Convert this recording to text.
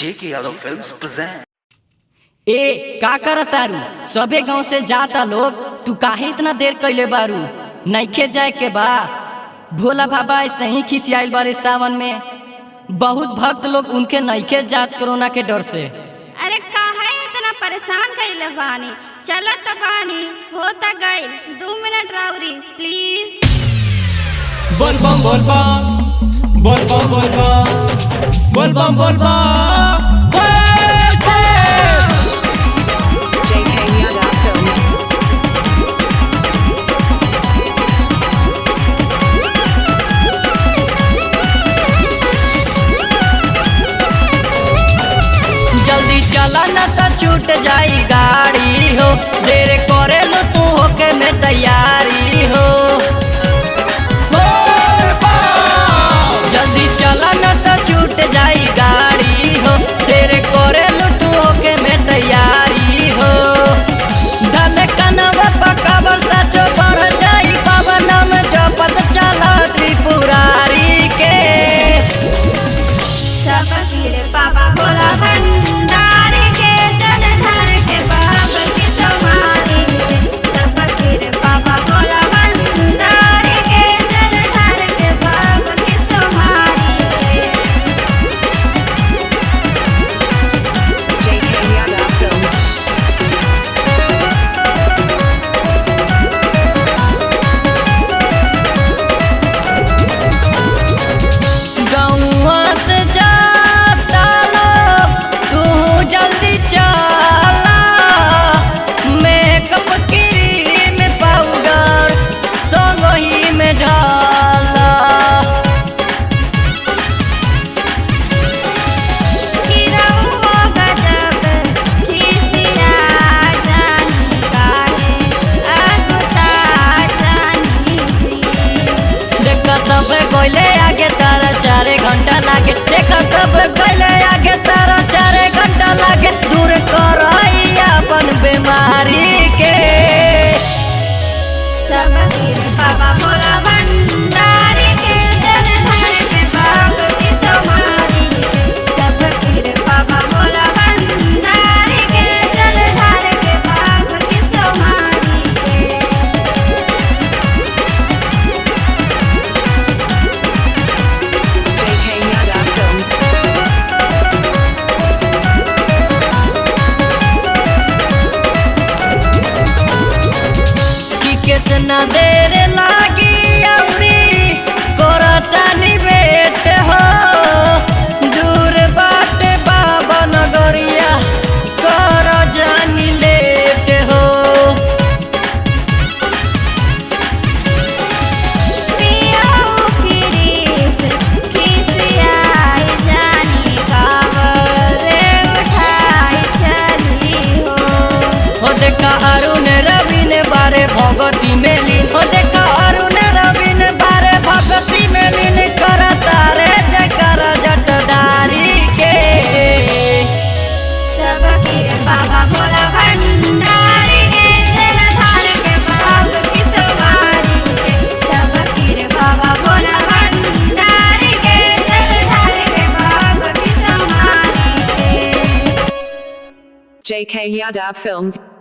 जेके Yadav films present. ए का करत तारू? सबे गांव से जाता लोग, तू काहे इतना देर कइले बारू? नइखे जाए के बा? भोला बाबा ऐसे ही खिसियाइल बारे सावन में। बहुत भक्त लोग उनके नइखे जात कोरोना के डर से। अरे काहे इतना परेशान कइले बानी? चलत बानी, होता गइल 2 मिनट राउरी प्लीज। बोल बम बोल बम बोल बम बोल बम बोल बम बोल बम। जल्दी चला न तो छूट जाई गाड़ी हो, देर करे लो तू होके में तैयारी हो। जल्दी चला न तो छूट जाई गाड़ी हो, देर करे लो तू होके में तैयारी हो। धन कनवा पकावल सचो बढ़ जाई पवन में जपत चला त्रिपुरारी के। सब गिरे बाबा भोला भंडारी के, जल धर के बाबा की समाधि के। सब गिरे बाबा भोला भंडारी के, जल धर के बाबा की समाधि के। JK Yadav Films. गौवा से जाता लोग, तू जल्दी चला। मेकअप क्रीम पाउडर संग ही में डाला। गिरहुआ गजब खिसिया जानी काहे, अगुता जानी भी। देखा सब गइले आगे तारा 4 घंटा लागे। देखा सब गइले आगे तारा 4 घंटा लागे। दूर करई अपन बीमारी के। सब गिरे बाबा भोला भंडारी के, जल धर के बाबा की समाधि के। सब गिरे बाबा भोला भंडारी के, जल धर के बाबा की समाधि के। JK Yadav Films. कि कितना देर लागी अउरी करतानी बेट हो। दूर बाटे बाबा नगरिया, कर जानी लेट हो। पियाऊ किरीस खिसियाई जानी कावरे उठाई चली हो। हो देखा अरुण रवि ने बारे भगती में लीन। हो देखा अरुण रवि ने बारे भगती में लीन। करता रे जयकार जटदारी के। सब गिरे बाबा भोला भंडारी के, जल धर के बाबा की समाधि के। सब गिरे बाबा भोला भंडारी के, जल धर के बाबा की समाधि के। JK Yadav Films.